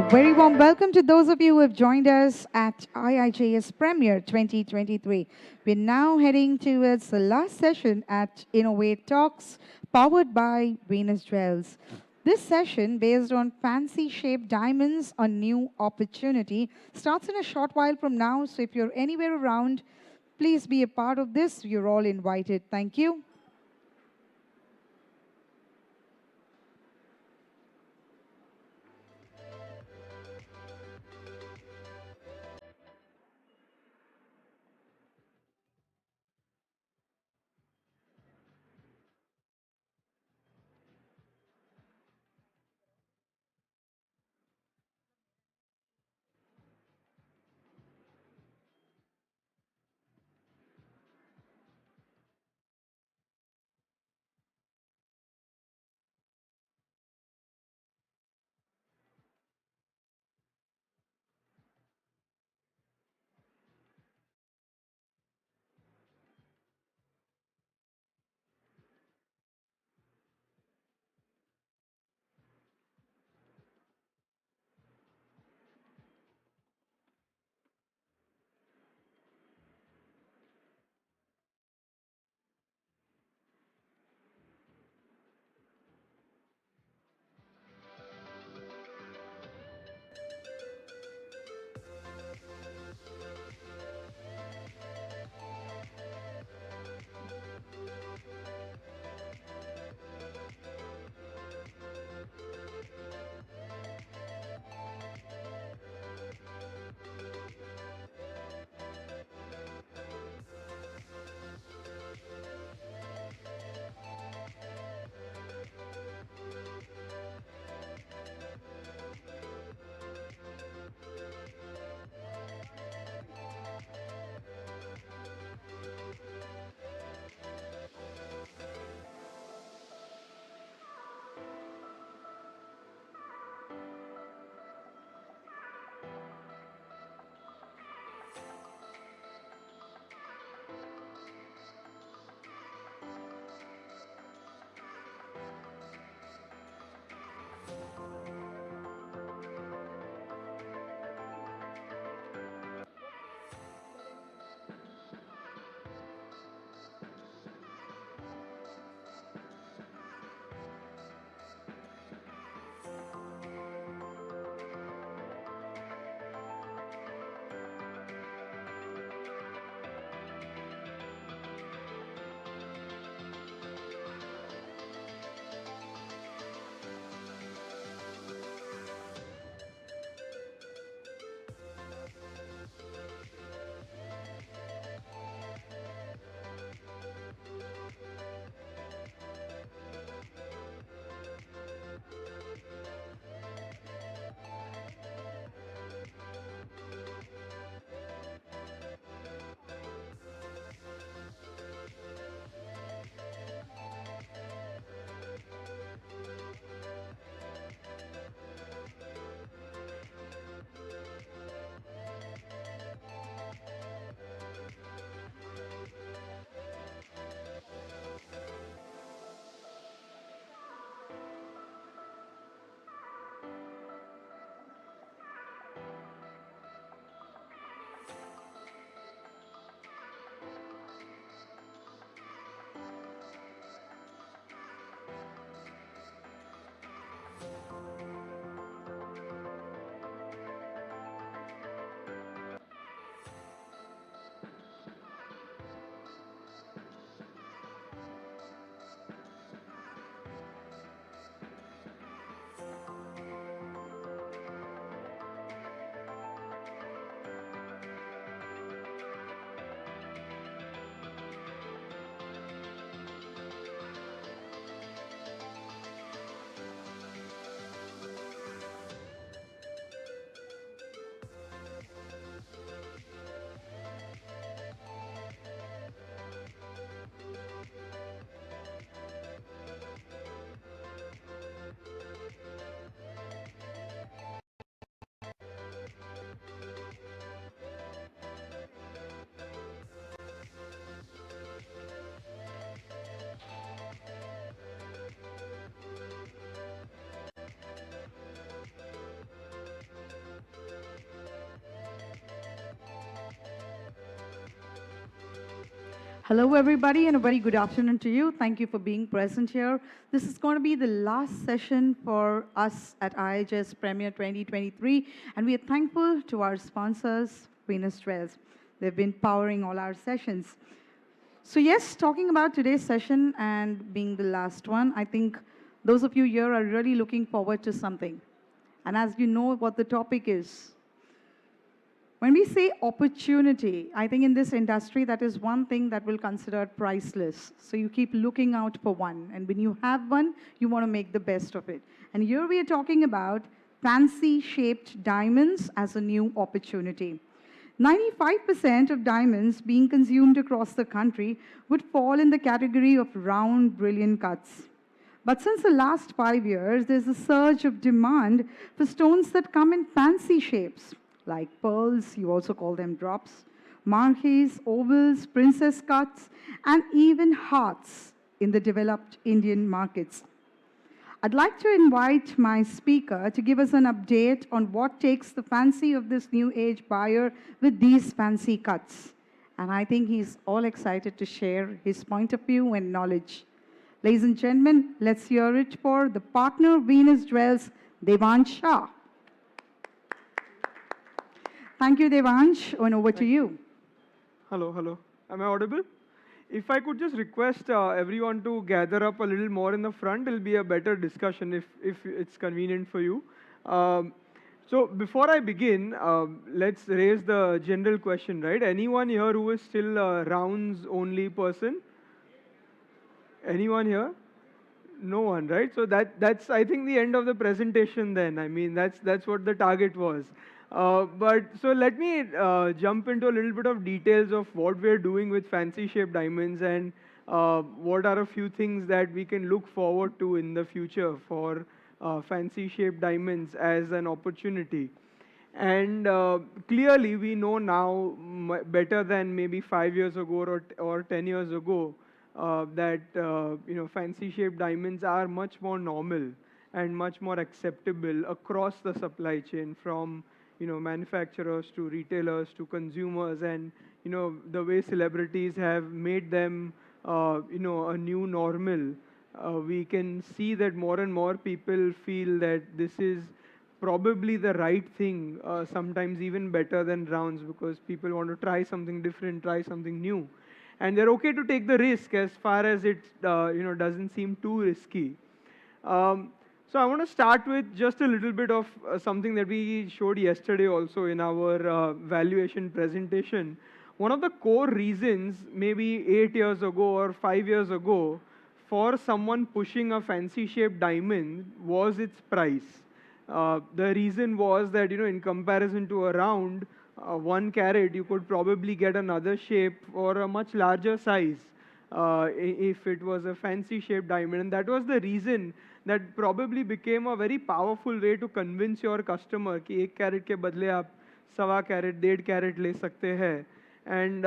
A very warm welcome to those of you who have joined us at IIJS Premier 2023. We're now heading towards the last session at Innovate Talks, powered by Venus Jewels. This session, based on fancy shaped diamonds, a new opportunity, starts in a short while from now. So if you're anywhere around, please be a part of this. You're all invited. Thank you. Hello, everybody, and a very good afternoon to you. Thank you for being present here. This is going to be the last session for us at IIJS Premier 2023, and we are thankful to our sponsors, Venus Trails. They've been powering all our sessions. So yes, talking about today's session and being the last one, I think those of you here are really looking forward to something. And as you know what the topic is, when we say opportunity, I think in this industry, that is one thing that will consider priceless. So you keep looking out for one. And when you have one, you want to make the best of it. And here we are talking about fancy shaped diamonds as a new opportunity. 95% of diamonds being consumed across the country would fall in the category of round, brilliant cuts. But since the last 5 years, there's a surge of demand for stones that come in fancy shapes, like pearls, you also call them drops, marquise, ovals, princess cuts, and even hearts in the developed Indian markets. I'd like to invite my speaker to give us an update on what takes the fancy of this new age buyer with these fancy cuts. And I think he's all excited to share his point of view and knowledge. Ladies and gentlemen, let's hear it for the partner Venus Jewels, Devansh Shah. Thank you, Devansh, and over to you. Hello, hello. Am I audible? If I could just request everyone to gather up a little more in the front, it'll be a better discussion if it's convenient for you. So before I begin, let's raise the general question, right? Anyone here who is still a rounds only person? Anyone here? No one, right? So that's I think the end of the presentation. Then I mean that's what the target was. But so let me jump into a little bit of details of what we're doing with fancy shaped diamonds and what are a few things that we can look forward to in the future for fancy shaped diamonds as an opportunity. And clearly, we know now better than maybe 5 years ago or 10 years ago that fancy shaped diamonds are much more normal and much more acceptable across the supply chain, from manufacturers to retailers to consumers, and the way celebrities have made them a new normal. We can see that more and more people feel that this is probably the right thing, sometimes even better than rounds, because people want to try something different, try something new, and they're okay to take the risk as far as it doesn't seem too risky. So I want to start with just a little bit of something that we showed yesterday also in our valuation presentation. One of the core reasons, maybe 8 years ago or 5 years ago, for someone pushing a fancy shaped diamond was its price. The reason was that, in comparison to a round, 1 carat, you could probably get another shape or a much larger size if it was a fancy shaped diamond. And that was the reason that probably became a very powerful way to convince your customer कि 1 carat के बदले आप 1.25 carat, 1.5 carat ले सकते हैं. And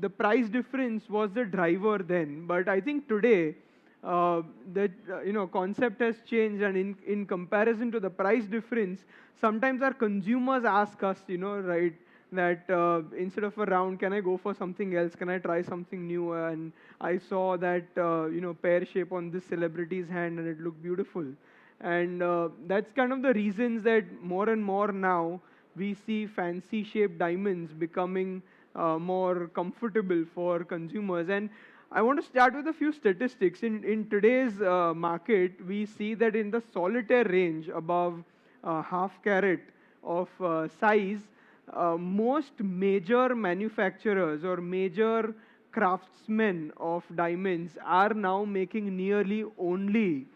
the price difference was the driver then. But I think today, that concept has changed, and in comparison to the price difference, sometimes our consumers ask us, right, that instead of a round, can I go for something else? Can I try something new? And I saw that pear shape on this celebrity's hand, and it looked beautiful. And that's kind of the reasons that more and more now we see fancy shaped diamonds becoming more comfortable for consumers. And I want to start with a few statistics. In today's market, we see that in the solitaire range above half carat of size, most major manufacturers or major craftsmen of diamonds are now making nearly only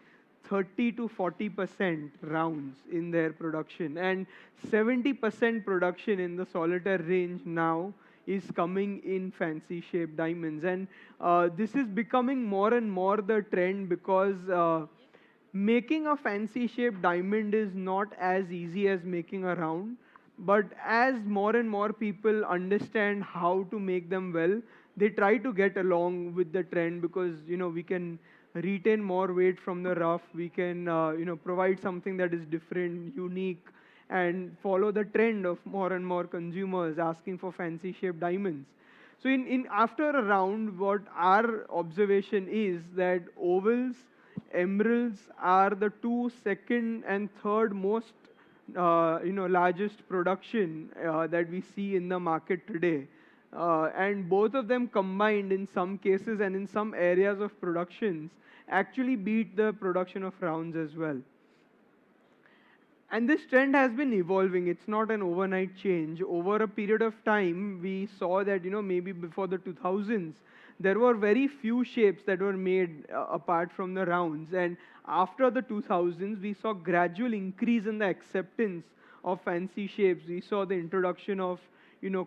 30 to 40% rounds in their production, and 70% production in the solitaire range now is coming in fancy shaped diamonds. And this is becoming more and more the trend, because making a fancy shaped diamond is not as easy as making a round. But as more and more people understand how to make them well, they try to get along with the trend, because we can retain more weight from the rough. We can provide something that is different, unique, and follow the trend of more and more consumers asking for fancy shaped diamonds. So in after a round, what our observation is that ovals, emeralds are the two second and third most largest production that we see in the market today. And both of them combined in some cases and in some areas of productions actually beat the production of rounds as well. And this trend has been evolving. It's not an overnight change. Over a period of time, we saw that, maybe before the 2000s, there were very few shapes that were made apart from the rounds. And after the 2000s, we saw gradual increase in the acceptance of fancy shapes. We saw the introduction of,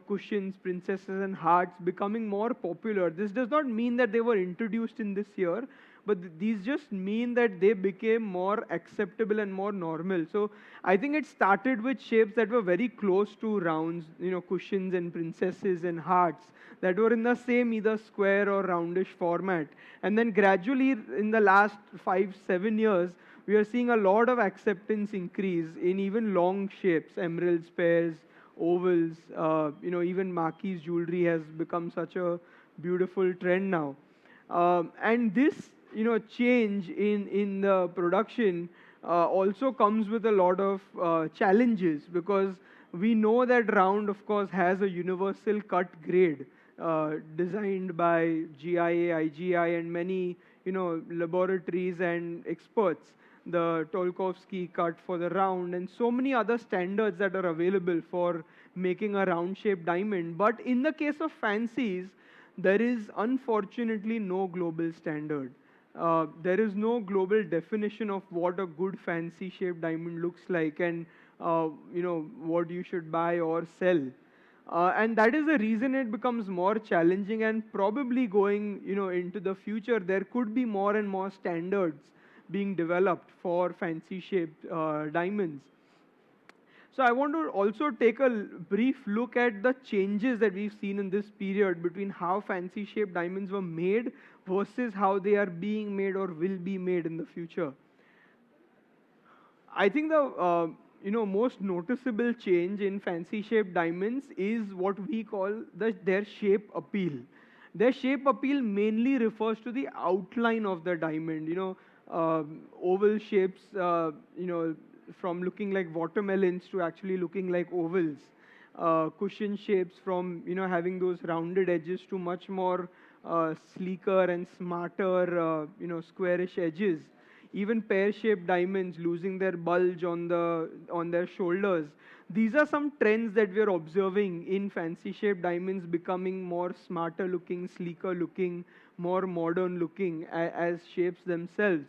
cushions, princesses, and hearts becoming more popular. This does not mean that they were introduced in this year, but these just mean that they became more acceptable and more normal. So I think it started with shapes that were very close to rounds, cushions and princesses and hearts that were in the same either square or roundish format. And then gradually in the last 5-7 years, we are seeing a lot of acceptance increase in even long shapes, emeralds, pears, ovals, even marquise jewelry has become such a beautiful trend now. And this, change in the production also comes with a lot of challenges, because we know that round, of course, has a universal cut grade designed by GIA, IGI, and many, laboratories and experts. The Tolkovsky cut for the round, and so many other standards that are available for making a round-shaped diamond. But in the case of fancies, there is unfortunately no global standard. There is no global definition of what a good fancy shaped diamond looks like, and what you should buy or sell. And that is the reason it becomes more challenging, and probably going into the future, there could be more and more standards being developed for fancy shaped diamonds. So I want to also take a brief look at the changes that we've seen in this period between how fancy shaped diamonds were made versus how they are being made or will be made in the future. I think the most noticeable change in fancy shaped diamonds is what we call their shape appeal. Their shape appeal mainly refers to the outline of the diamond. Oval shapes, from looking like watermelons to actually looking like ovals. Cushion shapes from having those rounded edges to much more sleeker and smarter squarish edges. Even pear-shaped diamonds losing their bulge on their shoulders. These are some trends that we are observing in fancy shaped diamonds becoming more smarter looking, sleeker looking, more modern looking as shapes themselves.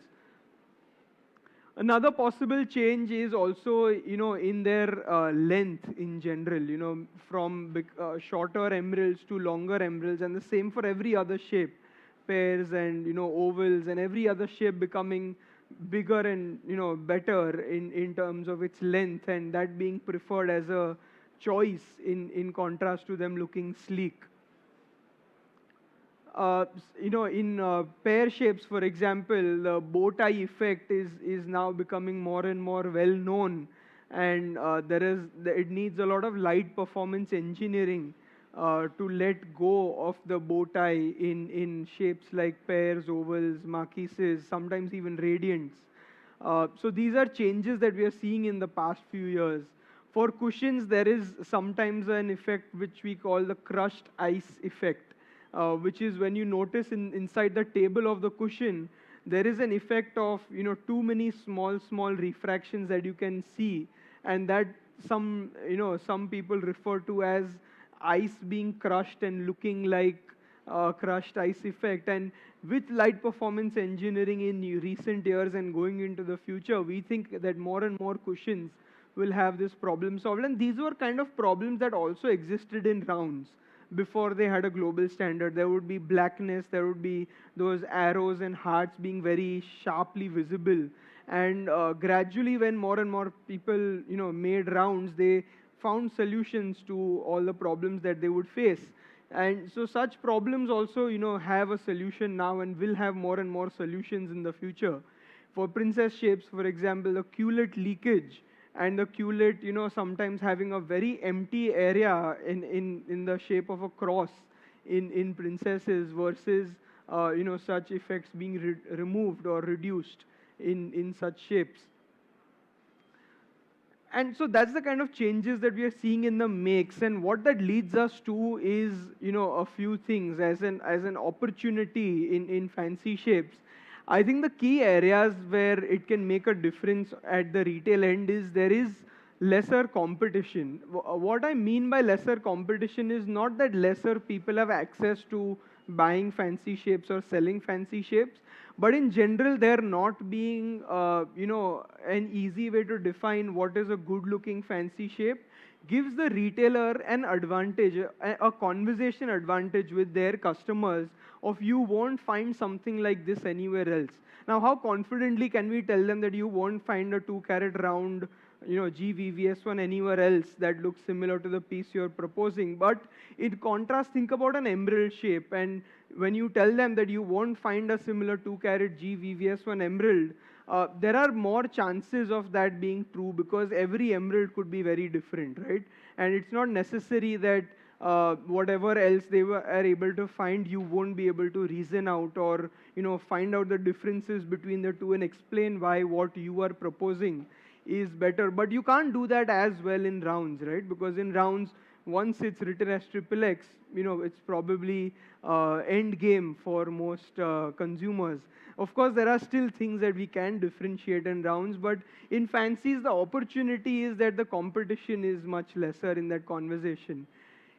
Another possible change is also, in their length in general, from shorter emeralds to longer emeralds, and the same for every other shape, pears and, ovals and every other shape becoming bigger and, better in terms of its length, and that being preferred as a choice in contrast to them looking sleek. In pear shapes, for example, the bow tie effect is now becoming more and more well known, and it needs a lot of light performance engineering to let go of the bow tie in shapes like pears, ovals, marquises, sometimes even radiants. So these are changes that we are seeing in the past few years. For cushions, there is sometimes an effect which we call the crushed ice effect, which is when you notice inside the table of the cushion, there is an effect of too many small refractions that you can see, and that some people refer to as ice being crushed and looking like crushed ice effect. And with light performance engineering in recent years and going into the future, we think that more and more cushions will have this problem solved. And these were kind of problems that also existed in rounds before they had a global standard. There would be blackness, there would be those arrows and hearts being very sharply visible. And gradually, when more and more people, made rounds, they found solutions to all the problems that they would face. And so such problems also, have a solution now and will have more and more solutions in the future. For princess shapes, for example, the culet leakage and the culet, sometimes having a very empty area in the shape of a cross in princesses versus such effects being removed or reduced in such shapes. And so that's the kind of changes that we are seeing in the makes, and what that leads us to is a few things as an opportunity in fancy shapes. I think the key areas where it can make a difference at the retail end is there is lesser competition. What I mean by lesser competition is not that lesser people have access to buying fancy shapes or selling fancy shapes, but in general, there not being, an easy way to define what is a good-looking fancy shape gives the retailer an advantage, a conversation advantage with their customers of you won't find something like this anywhere else. Now, how confidently can we tell them that you won't find a 2-carat round, GVVS one anywhere else that looks similar to the piece you're proposing? But in contrast, think about an emerald shape, and when you tell them that you won't find a similar 2-carat GVVS one emerald, there are more chances of that being true because every emerald could be very different, right? And it's not necessary that whatever else are able to find, you won't be able to reason out or find out the differences between the two and explain why what you are proposing is better. But you can't do that as well in rounds, right? Because in rounds, once it's written as triple X, it's probably end game for most consumers. Of course, there are still things that we can differentiate in rounds, but in fancies, the opportunity is that the competition is much lesser in that conversation.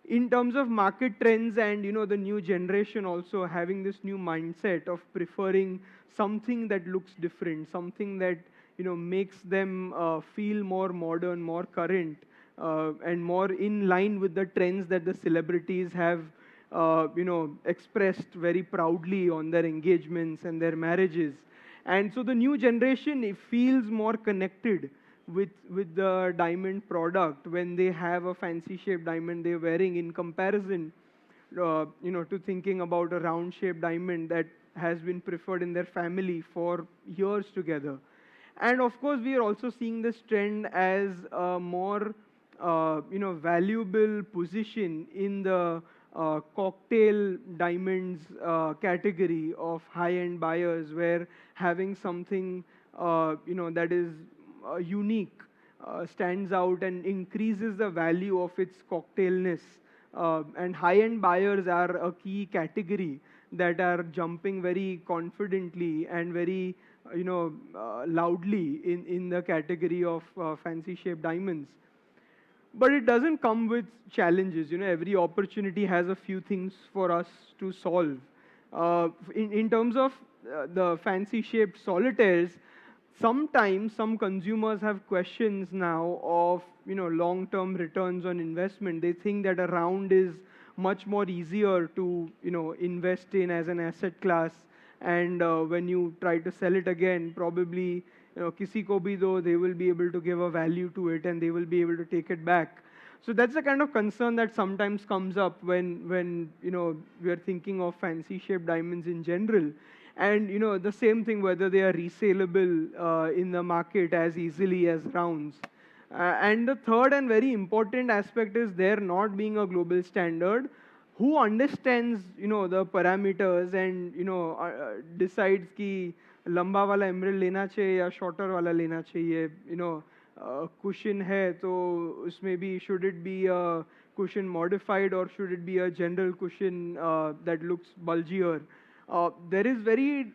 In terms of market trends and the new generation also having this new mindset of preferring something that looks different, something that makes them feel more modern, more current, and more in line with the trends that the celebrities have expressed very proudly on their engagements and their marriages. And so the new generation, it feels more connected with the diamond product when they have a fancy shaped diamond they're wearing in comparison to thinking about a round shaped diamond that has been preferred in their family for years together. And of course, we are also seeing this trend as a more valuable position in the cocktail diamonds category of high-end buyers, where having something that is unique stands out and increases the value of its cocktailness. And high-end buyers are a key category that are jumping very confidently and very loudly in the category of fancy shaped diamonds. But it doesn't come with challenges. Every opportunity has a few things for us to solve. In terms of the fancy shaped solitaires, sometimes some consumers have questions now of long-term returns on investment. They think that a round is much more easier to invest in as an asset class, and when you try to sell it again, probably kisi ko bhi do, they will be able to give a value to it and they will be able to take it back. So that's the kind of concern that sometimes comes up when we are thinking of fancy shaped diamonds in general. And the same thing whether they are resaleable in the market as easily as rounds. And the third and very important aspect is there not being a global standard. Who understands the parameters and decides कि लंबा वाला emerald लेना चाहिए या shorter वाला लेना चाहिए? Cushion है तो उसमें भी should it be a cushion modified or should it be a general cushion that looks bulgier? There is very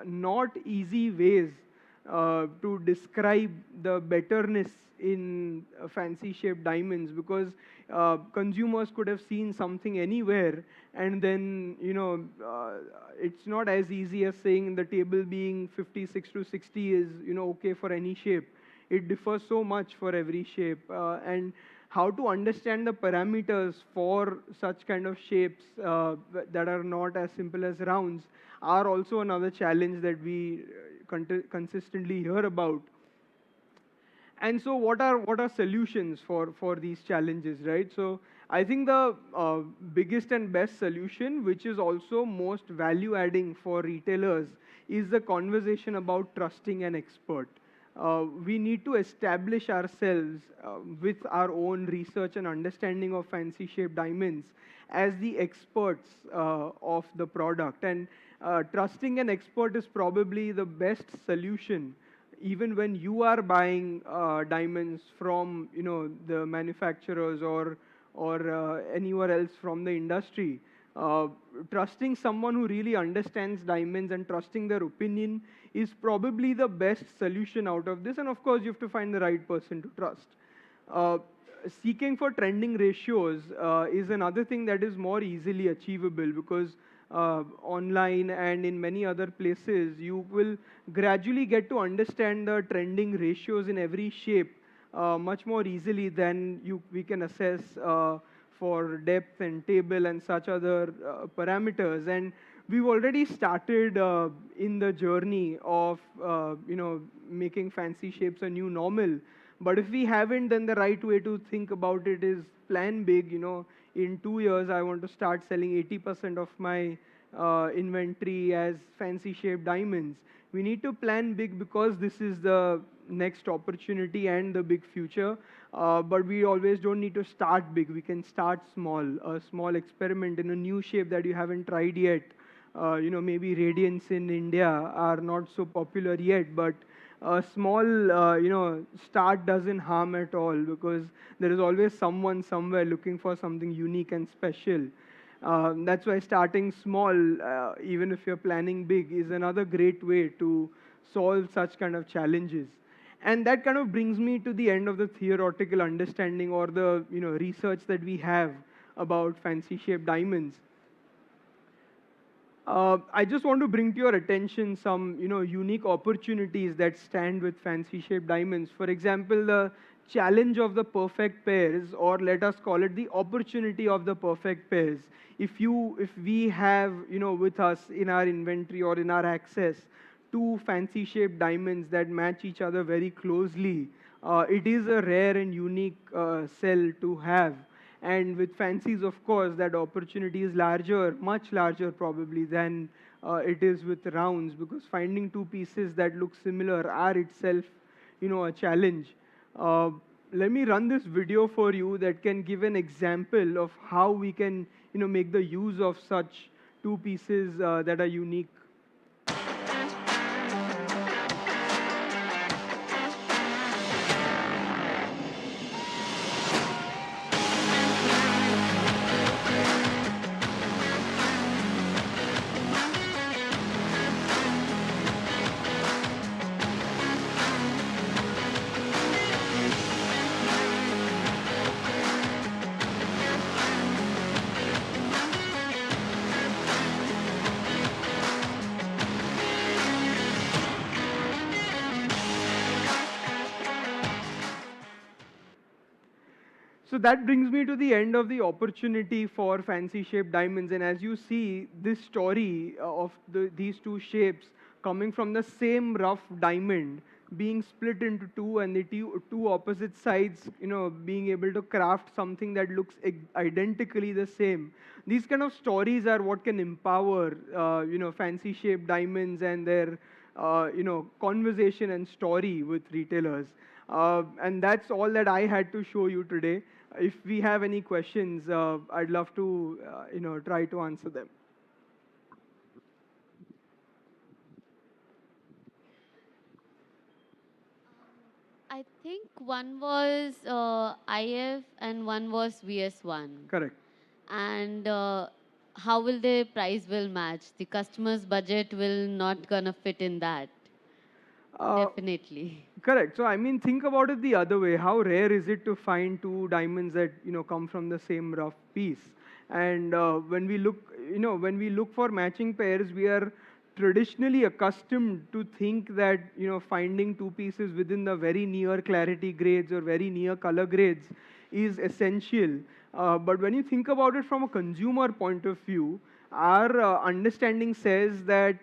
not easy ways to describe the betterness in fancy shaped diamonds, because consumers could have seen something anywhere, and then it's not as easy as saying the table being 56 to 60 is okay for any shape. It differs so much for every shape, and how to understand the parameters for such kind of shapes that are not as simple as rounds are also another challenge that we consistently hear about. And so what are solutions for these challenges, right? So I think the biggest and best solution, which is also most value adding for retailers, is the conversation about trusting an expert. we need to establish ourselves with our own research and understanding of fancy shaped diamonds as the experts of the product. And trusting an expert is probably the best solution, even when you are buying diamonds from the manufacturers or anywhere else from the industry. Uh, Trusting someone who really understands diamonds and trusting their opinion is probably the best solution out of this. And of course, you have to find the right person to trust. Uh, Seeking for trending ratios is another thing that is more easily achievable, because online and in many other places, you will gradually get to understand the trending ratios in every shape much more easily than we can assess for depth and table and such other parameters. And we've already started in the journey of making fancy shapes a new normal. But if we haven't, then the right way to think about it is plan big. In 2 years, I want to start selling 80% of my inventory as fancy shaped diamonds. We need to plan big because this is the next opportunity and the big future. But we always don't need to start big. We can start small, a small experiment in a new shape that you haven't tried yet. Maybe radiance in India are not so popular yet, but a small, start doesn't harm at all, because there is always someone somewhere looking for something unique and special. That's why starting small, even if you're planning big, is another great way to solve such kind of challenges. And that kind of brings me to the end of the theoretical understanding or the research that we have about fancy shaped diamonds. I just want to bring to your attention some, unique opportunities that stand with fancy shaped diamonds. For example, the challenge of the perfect pairs, or let us call it the opportunity of the perfect pairs. If we have, with us in our inventory or in our access, two fancy shaped diamonds that match each other very closely, it is a rare and unique cell to have. And with fancies, of course, that opportunity is larger, much larger probably than it is with rounds, because finding two pieces that look similar are itself, a challenge. Uh, Let me run this video for you that can give an example of how we can, make the use of such two pieces that are unique. So that brings me to the end of the opportunity for fancy shaped diamonds. And as you see, this story of these two shapes coming from the same rough diamond being split into two, and the two opposite sides, being able to craft something that looks identically the same. These kind of stories are what can empower, fancy shaped diamonds and their, conversation and story with retailers. And that's all that I had to show you today. If we have any questions, I'd love to, try to answer them. I think one was IF and one was VS1. Correct. And how will the price will match? The customer's budget will not gonna fit in that. Uh, Definitely. Correct. So I mean, think about it the other way. How rare is it to find two diamonds that come from the same rough piece? And when we look for matching pairs, we are traditionally accustomed to think that finding two pieces within the very near clarity grades or very near color grades is essential. But when you think about it from a consumer point of view, our understanding says that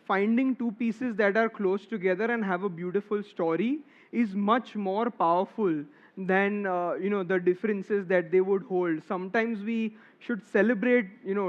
finding two pieces that are close together and have a beautiful story is much more powerful than the differences that they would hold. Sometimes we should celebrate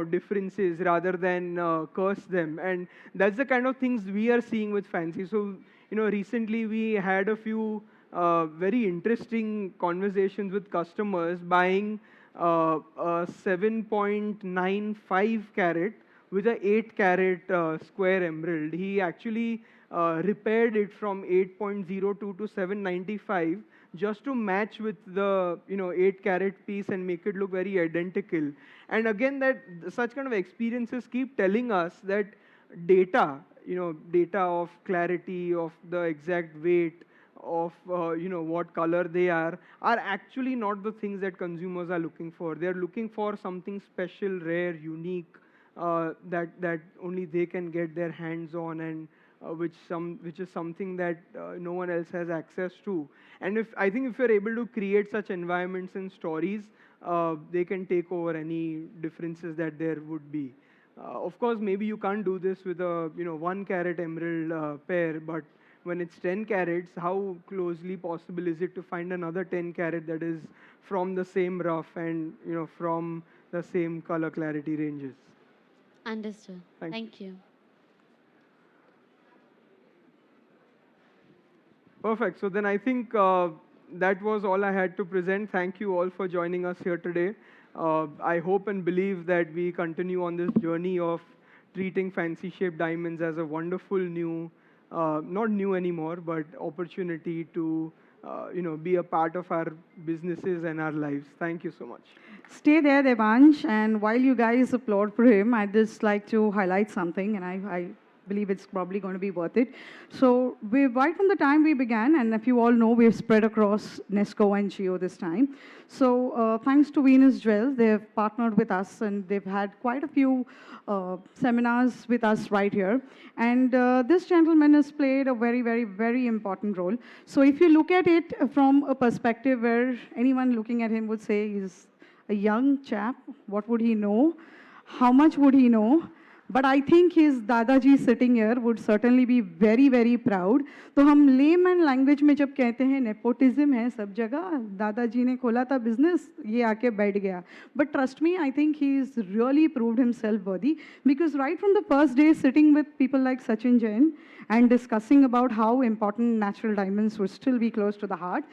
differences rather than curse them, and that's the kind of things we are seeing with fancy. So recently we had a few very interesting conversations with customers buying a 7.95 carat with a 8 carat square emerald. He actually repaired it from 8.02 to 795 just to match with the 8 carat piece and make it look very identical. And again, that such kind of experiences keep telling us that data, data of clarity, of the exact weight, of what color they are actually not the things that consumers are looking for. They're looking for something special, rare, unique, that only they can get their hands on, and which is something that no one else has access to. And I think if you're able to create such environments and stories, they can take over any differences that there would be. Of course, maybe you can't do this with a 1 carat emerald pair, but when it's 10 carats, how closely possible is it to find another 10 carat that is from the same rough and from the same color clarity ranges? Understood. Thank Thank you. Perfect. So then I think that was all I had to present. Thank you all for joining us here today. I hope and believe that we continue on this journey of treating fancy shaped diamonds as a wonderful new, not new anymore, but opportunity to be a part of our businesses and our lives. Thank you so much. Stay there, Devansh. And while you guys applaud for him, I'd just like to highlight something, and I believe it's probably going to be worth it. So right from the time we began, and if you all know, we've spread across Nesco and Geo this time. So thanks to Venus Jewels, they've partnered with us, and they've had quite a few seminars with us right here. And this gentleman has played a very, very, very important role. So if you look at it from a perspective where anyone looking at him would say he's a young chap, what would he know? How much would he know? But I think his Dadaji sitting here would certainly be very, very proud. तो हम layman language में जब कहते हैं nepotism है सब जगह, दादाजी ने खोला था business, ये आके बैठ गया. But trust me, I think he's really proved himself worthy, because right from the first day sitting with people like Sachin Jain and discussing about how important natural diamonds would still be close to the heart,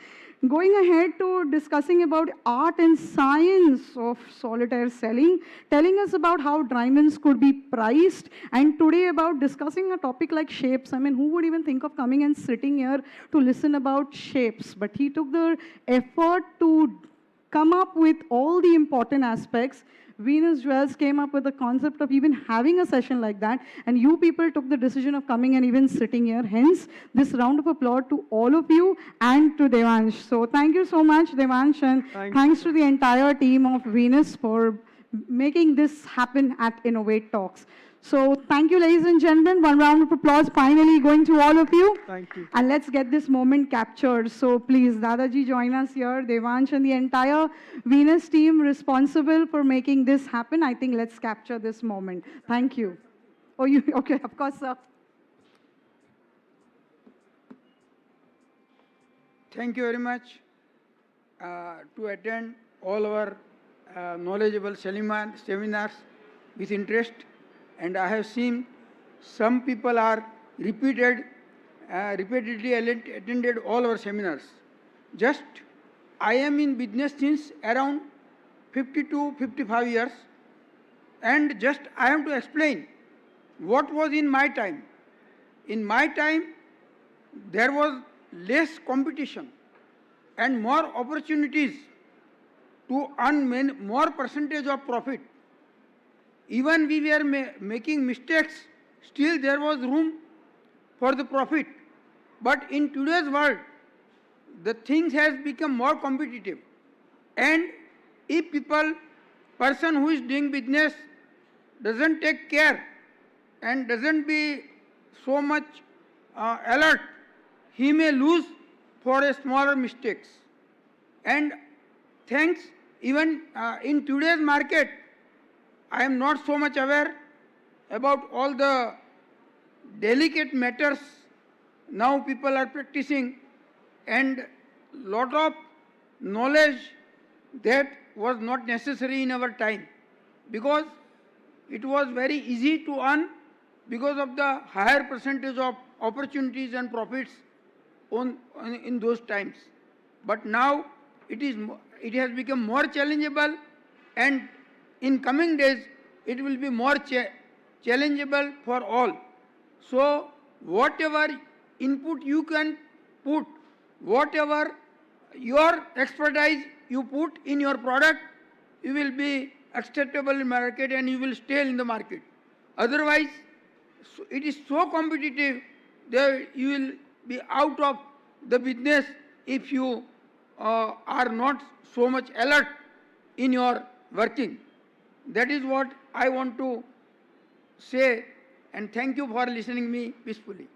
going ahead to discussing about art and science of solitaire selling, telling us about how diamonds could be priced, and today about discussing a topic like shapes. I mean, who would even think of coming and sitting here to listen about shapes? But he took the effort to come up with all the important aspects. Venus Jewels came up with the concept of even having a session like that, and you people took the decision of coming and even sitting here. Hence, this round of applause to all of you and to Devansh. So thank you so much, Devansh, and thanks to the entire team of Venus for making this happen at Innovate Talks. So thank you, ladies and gentlemen. One round of applause finally going to all of you. Thank you. And let's get this moment captured. So please, Dadaji, join us here. Devansh and the entire Venus team responsible for making this happen. I think let's capture this moment. Thank you. Oh, you okay? Of course, sir. Thank you very much to attend all our knowledgeable seminars with interest. And I have seen some people are repeatedly attended all our seminars. Just I am in business since around 50 to 55 years, and just I have to explain what was in my time. In my time, there was less competition and more opportunities to earn more percentage of profit. Even we were making mistakes, still there was room for the profit. But in today's world, the things has become more competitive. And if person who is doing business doesn't take care and doesn't be so much alert, he may lose for a smaller mistakes. And thanks, even in today's market, I am not so much aware about all the delicate matters now people are practicing, and lot of knowledge that was not necessary in our time, because it was very easy to earn because of the higher percentage of opportunities and profits in those times. But now it has become more challengeable, and in coming days it will be more challengeable for all. So whatever input you can put, whatever your expertise you put in your product, you will be acceptable in market and you will stay in the market. Otherwise, it is so competitive that you will be out of the business if you are not so much alert in your working. That is what I want to say, and thank you for listening me peacefully.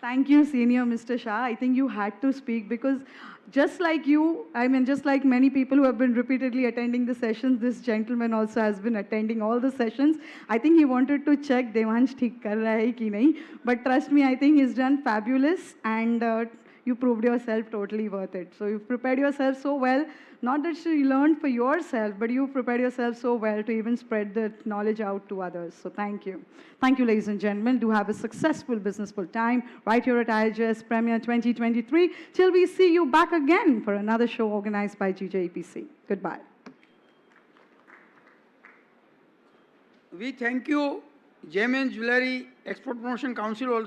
Thank you, Senior Mr. Shah. I think you had to speak because just like you, just like many people who have been repeatedly attending the sessions, this gentleman also has been attending all the sessions. I think he wanted to check Devansh theek kar raha hai ki nahi. But trust me, I think he's done fabulous, and you proved yourself totally worth it. So you've prepared yourself so well. Not that you learned for yourself, but you prepared yourself so well to even spread the knowledge out to others. So thank you. Thank you, ladies and gentlemen. Do have a successful businessful time right here at IIJS Premier 2023. Till we see you back again for another show organized by GJEPC. Goodbye. We thank you, Gem and Jewelry Export Promotion Council also.